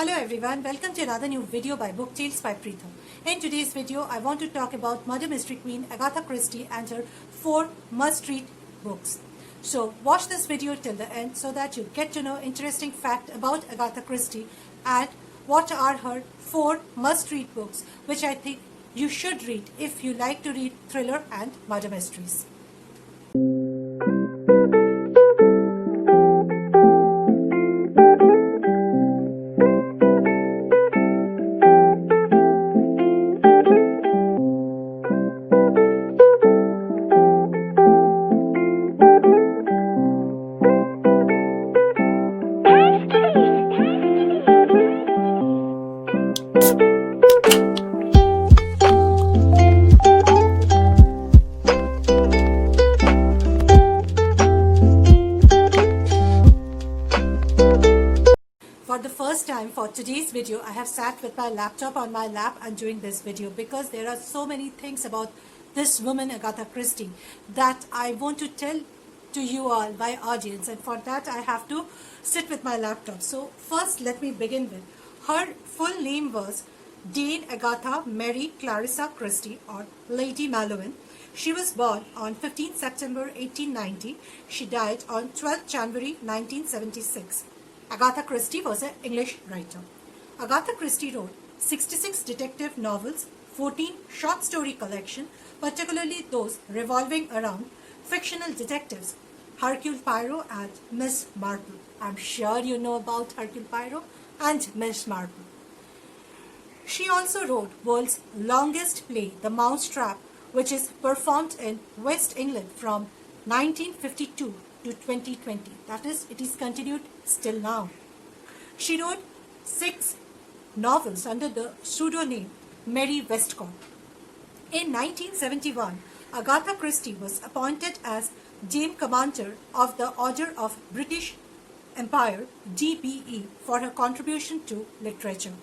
Hello everyone, welcome to another new video by Book Tales by Preetham. In today's video, I want to talk about murder mystery queen Agatha Christie and her 4 must-read books. So watch this video till the end so that you get to know interesting fact about Agatha Christie and what are her 4 must-read books which I think you should read if you like to read thriller and murder mysteries. For the first time for today's video, I have sat with my laptop on my lap and doing this video because there are so many things about this woman Agatha Christie that I want to tell to you all, my audience, and for that I have to sit with my laptop. So first let me begin with her full name was Dame Agatha Mary Clarissa Christie or Lady Malouin. She was born on 15 September 1890. She died on 12 January 1976. Agatha Christie was an English writer. Agatha Christie wrote 66 detective novels, 14 short story collection, particularly those revolving around fictional detectives, Hercule Poirot and Miss Marple. I'm sure you know about Hercule Poirot and Miss Marple. She also wrote world's longest play, The Mousetrap, which is performed in West England from 1952 to 2020. That is, it is continued still now. She wrote 6 novels under the pseudonym Mary Westcott. In 1971, Agatha Christie was appointed as Dame Commander of the Order of British Empire, DBE, for her contribution to literature.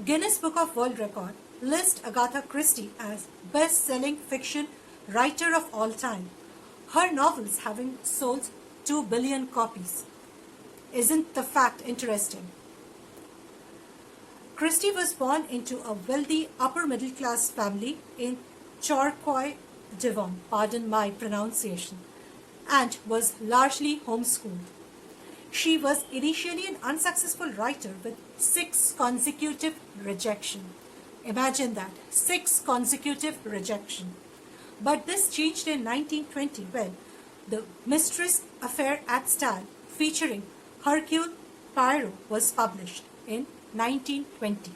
Guinness Book of World Record lists Agatha Christie as best-selling fiction writer of all time, her novels having sold 2 billion copies. Isn't the fact interesting? Christie was born into a wealthy upper-middle-class family in Torquay, Devon, pardon my pronunciation, and was largely homeschooled. She was initially an unsuccessful writer with 6 consecutive rejections. Imagine that, 6 consecutive rejections. But this changed in 1920 when The Mistress Affair at Style featuring Hercule Poirot was published in 1920.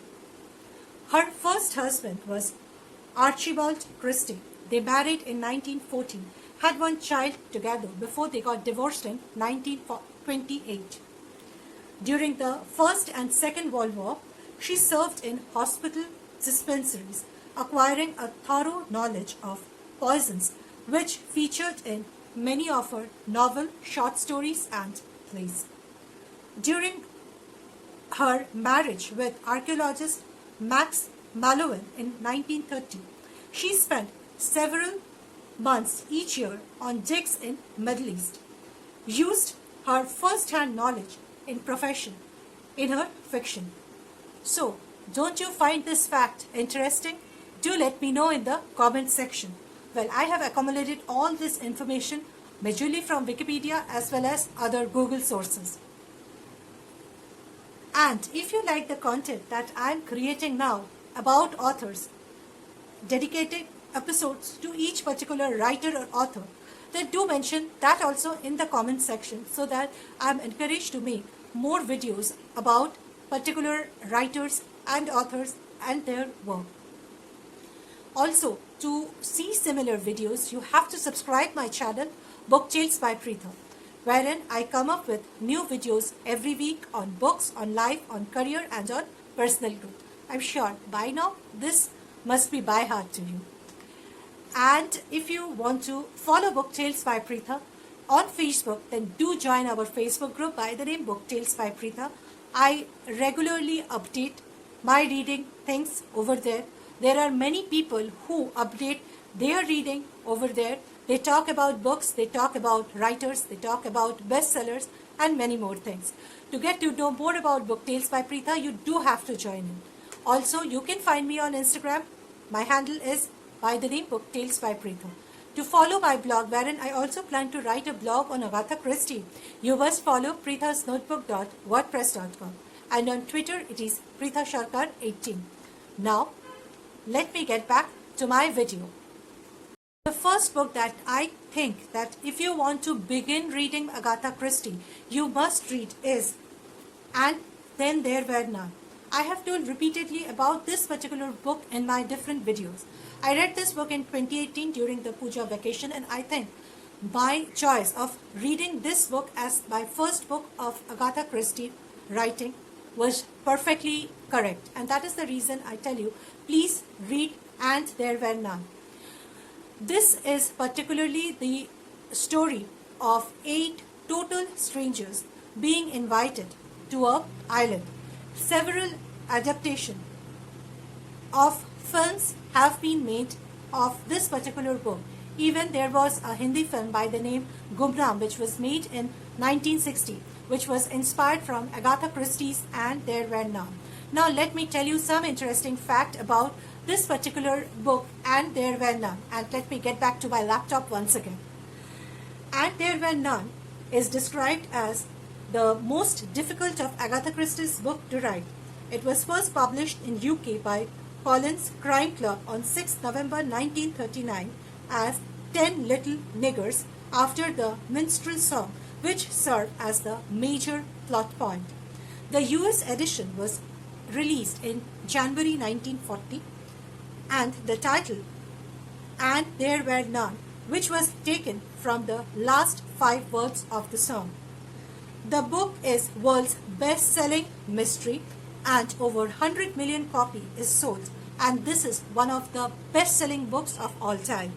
Her first husband was Archibald Christie. They married in 1914, had 1 child together before they got divorced in 1928. During the First and Second World War, she served in hospital dispensaries, acquiring a thorough knowledge of poisons, which featured in many of her novel, short stories and plays. During her marriage with archaeologist Max Mallowan in 1930, she spent several months each year on digs in Middle East, used her first-hand knowledge in profession in her fiction. So, don't you find this fact interesting? Do let me know in the comment section. Well, I have accumulated all this information majorly from Wikipedia as well as other Google sources. And if you like the content that I am creating now about authors, dedicated episodes to each particular writer or author, then do mention that also in the comment section so that I am encouraged to make more videos about particular writers and authors and their work. Also, to see similar videos, you have to subscribe my channel Book Tales by Preetham, wherein I come up with new videos every week on books, on life, on career and on personal growth. I'm sure by now this must be by heart to you. And if you want to follow Book Tales by Preetham on Facebook, then do join our Facebook group by the name Book Tales by Preetham. I regularly update my reading things over there. There are many people who update their reading over there. They talk about books, they talk about writers, they talk about bestsellers, and many more things. To get to know more about Book Tales by Preetha, you do have to join in. Also, you can find me on Instagram. My handle is by the name Book Tales by Preetha. To follow my blog, wherein I also plan to write a blog on Agatha Christie, you must follow preethasnotebook.wordpress.com. And on Twitter, it is Preetha Sharkar 18. Now, let me get back to my video. The first book that I think that if you want to begin reading Agatha Christie, you must read is And Then There Were None. I have told repeatedly about this particular book in my different videos. I read this book in 2018 during the Puja vacation, and I think my choice of reading this book as my first book of Agatha Christie writing was perfectly correct. And that is the reason I tell you, please read And There Were None. This is particularly the story of 8 total strangers being invited to an island. Several adaptations of films have been made of this particular book. Even there was a Hindi film by the name Gumnaam, which was made in 1960, which was inspired from Agatha Christie's And There Were None. Now let me tell you some interesting fact about this particular book, And There Were None. And let me get back to my laptop once again. And There Were None is described as the most difficult of Agatha Christie's book to write. It was first published in UK by Collins Crime Club on 6 November 1939 as 10 Little Niggers, after the minstrel song, which served as the major plot point. The US edition was released in January 1940, and the title And There Were None, which was taken from the last 5 words of the song. The book is world's best-selling mystery, and over 100 million copies is sold, and this is one of the best-selling books of all time.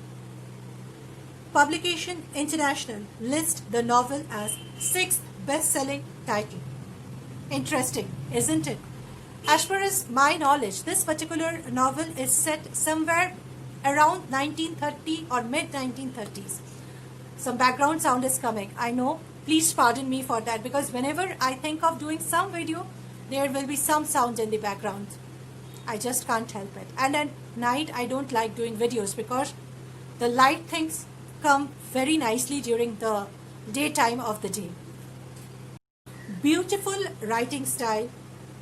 Publication International lists the novel as 6th best-selling title. Interesting, isn't it? As far as my knowledge, this particular novel is set somewhere around 1930 or mid-1930s. Some background sound is coming, I know. Please pardon me for that, because whenever I think of doing some video, there will be some sound in the background. I just can't help it. And at night, I don't like doing videos because the light things come very nicely during the daytime of the day. Beautiful writing style,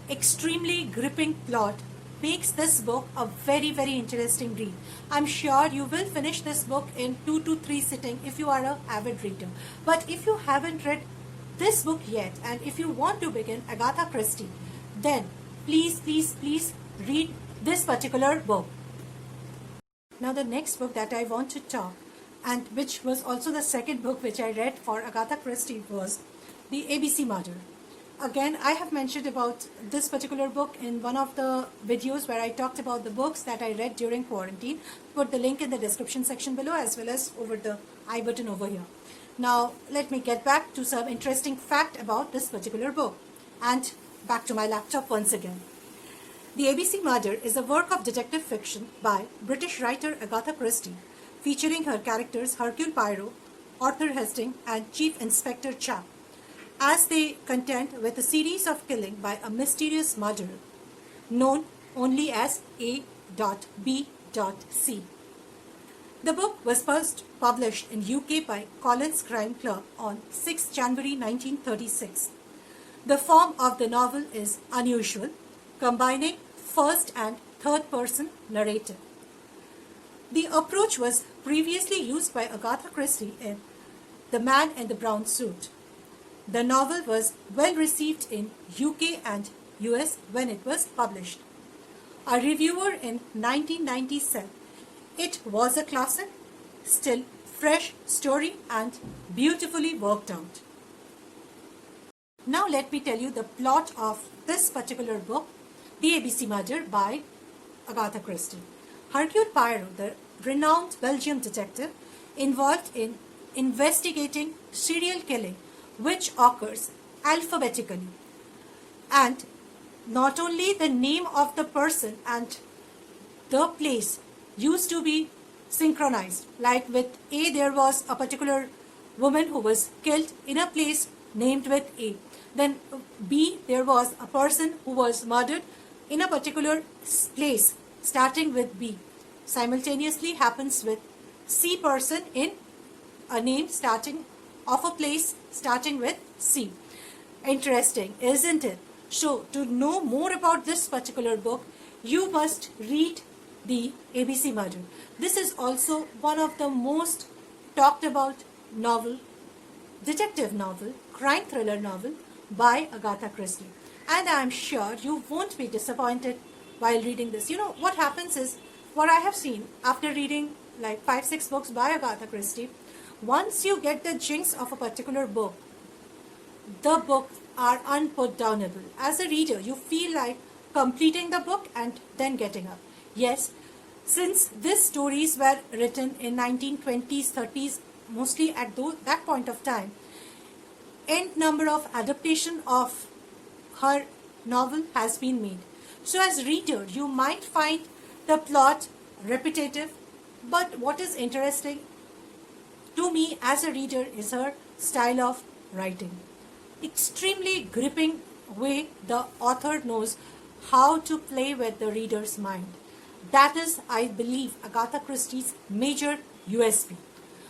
extremely gripping plot makes this book a very, very interesting read. I'm sure you will finish this book in 2 to 3 sittings if you are an avid reader. But if you haven't read this book yet, and if you want to begin Agatha Christie, then please, please, please read this particular book. Now the next book that I want to talk, and which was also the second book which I read for Agatha Christie, was The ABC Murder. Again, I have mentioned about this particular book in one of the videos where I talked about the books that I read during quarantine. Put the link in the description section below, as well as over the I button over here. Now, let me get back to some interesting fact about this particular book. And back to my laptop once again. The ABC Murder is a work of detective fiction by British writer Agatha Christie, featuring her characters Hercule Poirot, Arthur Hastings, and Chief Inspector Chapp, as they contend with a series of killings by a mysterious murderer, known only as A.B.C. The book was first published in UK by Collins Crime Club on 6 January 1936. The form of the novel is unusual, combining first and third person narrative. The approach was previously used by Agatha Christie in The Man in the Brown Suit. The novel was well received in UK and US when it was published. A reviewer in 1990 said, "It was a classic, still fresh story and beautifully worked out." Now let me tell you the plot of this particular book, The ABC Murder by Agatha Christie. Hercule Poirot, the renowned Belgian detective involved in investigating serial killing, which occurs alphabetically, and not only the name of the person and the place used to be synchronized. Like with A, there was a particular woman who was killed in a place named with A. Then B, there was a person who was murdered in a particular place starting with B. Simultaneously happens with C person in a name starting of a place starting with C. Interesting, isn't it? So, to know more about this particular book, you must read the ABC Murder. This is also one of the most talked about novel, detective novel, crime thriller novel by Agatha Christie. And I am sure you won't be disappointed while reading this. You know, what happens is, what I have seen after reading like 5-6 books by Agatha Christie, once you get the jinx of a particular book, the books are unputdownable. As a reader, you feel like completing the book and then getting up. Yes, since these stories were written in 1920s, 30s, mostly at that point of time, n number of adaptation of her novel has been made. So as reader, you might find the plot repetitive, but what is interesting to me as a reader is her style of writing. Extremely gripping way the author knows how to play with the reader's mind. That is, I believe, Agatha Christie's major USP.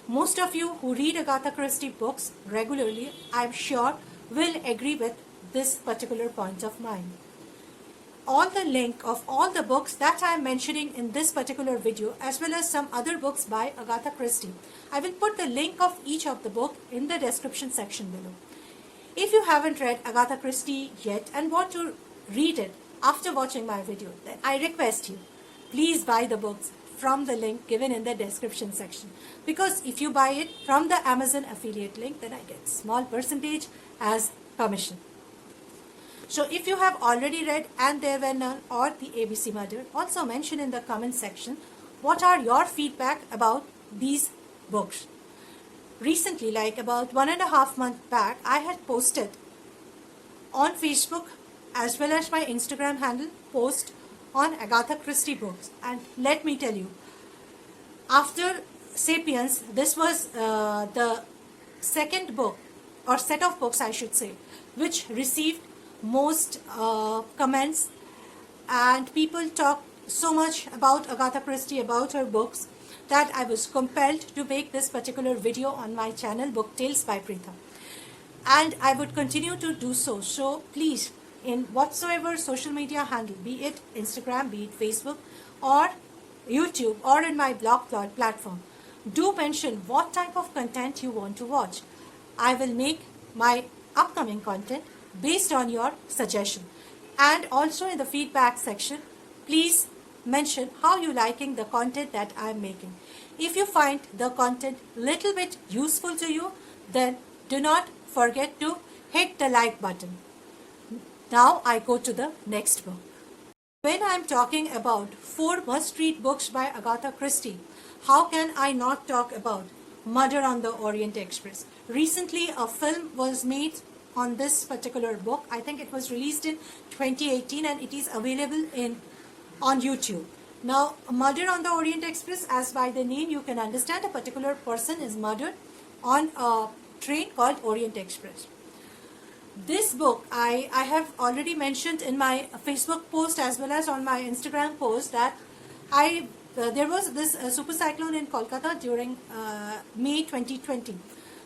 Most of you who read Agatha Christie books regularly, I am sure, will agree with this particular point of mine. All the link of all the books that I am mentioning in this particular video, as well as some other books by Agatha Christie, I will put the link of each of the book in the description section below. If you haven't read Agatha Christie yet and want to read it after watching my video, then I request you, please buy the books from the link given in the description section. Because if you buy it from the Amazon affiliate link, then I get small percentage as commission. So if you have already read And There Were None or The ABC Murder, also mention in the comment section what are your feedback about these books. Recently, like about 1.5 months back, I had posted on Facebook as well as my Instagram handle post on Agatha Christie books. And let me tell you, after Sapiens, this was the second book or set of books, I should say, which received most comments, and people talk so much about Agatha Christie, about her books, that I was compelled to make this particular video on my channel, Book Tales by Preetha. And I would continue to do so. So please, in whatsoever social media handle, be it Instagram, be it Facebook, or YouTube, or in my blog platform, do mention what type of content you want to watch. I will make my upcoming content based on your suggestion. And also in the feedback section, please mention how you liking the content that I am making. If you find the content little bit useful to you, then do not forget to hit the like button. Now I go to the next book. When I am talking about 4 must-read books by Agatha Christie, how can I not talk about Murder on the Orient Express? Recently a film was made on this particular book. I think it was released in 2018 and it is available on YouTube. Now, Murder on the Orient Express, as by the name you can understand, a particular person is murdered on a train called Orient Express. This book, I have already mentioned in my Facebook post as well as on my Instagram post that there was this super cyclone in Kolkata during May 2020.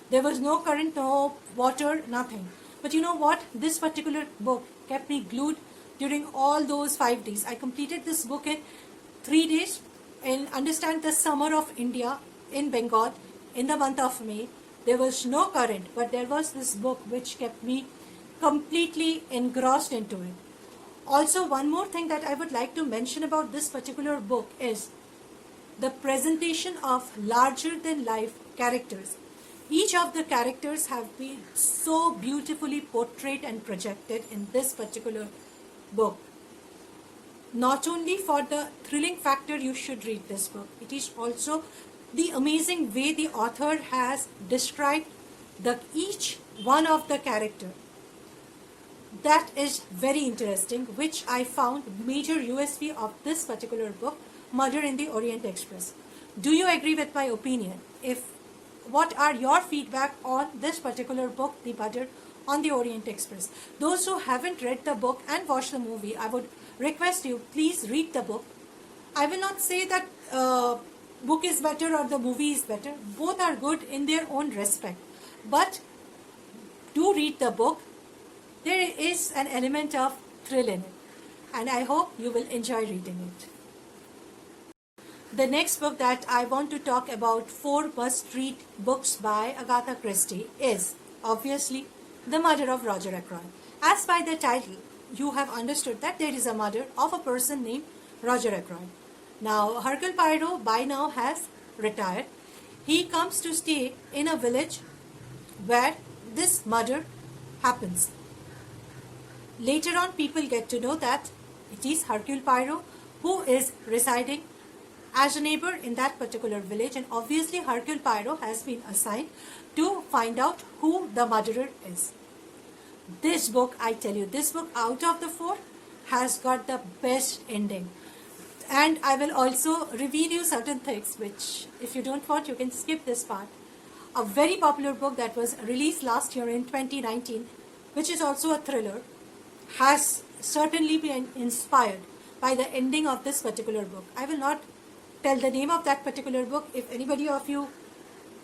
There was no current, no water, nothing. But you know what? This particular book kept me glued during all those 5 days. I completed this book in 3 days. And understand the summer of India in Bengal in the month of May. There was no current, but there was this book which kept me completely engrossed into it. Also, one more thing that I would like to mention about this particular book is the presentation of larger than life characters. Each of the characters have been so beautifully portrayed and projected in this particular book. Not only for the thrilling factor you should read this book, it is also the amazing way the author has described each one of the character. That is very interesting, which I found major USP of this particular book, Murder in the Orient Express. Do you agree with my opinion? If what are your feedback on this particular book, The Murder on the Orient Express. Those who haven't read the book and watched the movie, I would request you, please read the book. I will not say that book is better or the movie is better. Both are good in their own respect. But do read the book. There is an element of thrill in it. And I hope you will enjoy reading it. The next book that I want to talk about, 4 must-read books by Agatha Christie, is obviously The Murder of Roger Ackroyd. As by the title, you have understood that there is a murder of a person named Roger Ackroyd. Now, Hercule Poirot by now has retired. He comes to stay in a village where this murder happens. Later on, people get to know that it is Hercule Poirot who is residing as a neighbor in that particular village, and obviously Hercule Poirot has been assigned to find out who the murderer is. This book, I tell you, this book out of the 4 has got the best ending. And I will also reveal you certain things which, if you don't want, you can skip this part. A very popular book that was released last year in 2019, which is also a thriller, has certainly been inspired by the ending of this particular book. I will not tell the name of that particular book. If anybody of you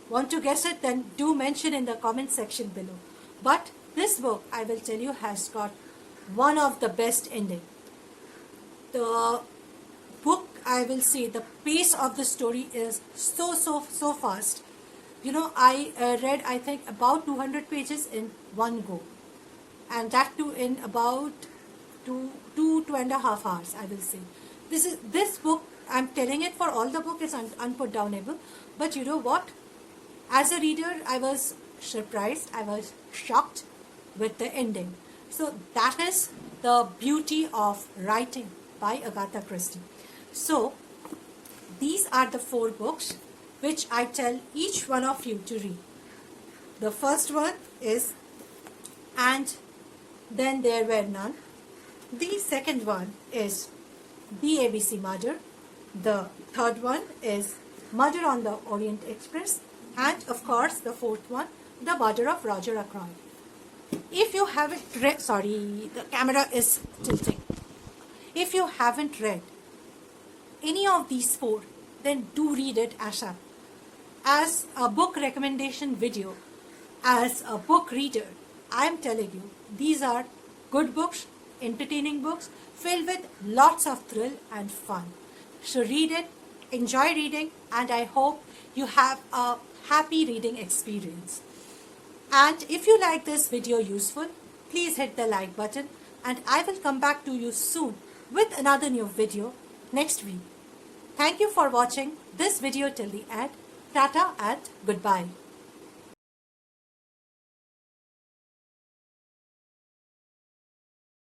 want to guess it, then do mention in the comment section below. But this book, I will tell you, has got one of the best ending. The book, I will say, the pace of the story is so fast. You know, I read, I think, about 200 pages in one go. And that too in about 2.5 hours, I will say. This book, I'm telling it for all the book, is unputdownable. But you know what? As a reader, I was surprised, I was shocked with the ending. So that is the beauty of writing by Agatha Christie. So these are the 4 books which I tell each one of you to read. The first one is And Then There Were None. The second one is The ABC Murder. The third one is Murder on the Orient Express. And of course, the fourth one, The Murder of Roger Ackroyd. If you haven't read, sorry, the camera is tilting. If you haven't read any of these 4, then do read it ASAP. As a book recommendation video, as a book reader, I am telling you, these are good books, entertaining books, filled with lots of thrill and fun. So read it, enjoy reading, and I hope you have a happy reading experience. And if you like this video useful, please hit the like button, and I will come back to you soon with another new video next week. Thank you for watching this video till the end. Tata and goodbye.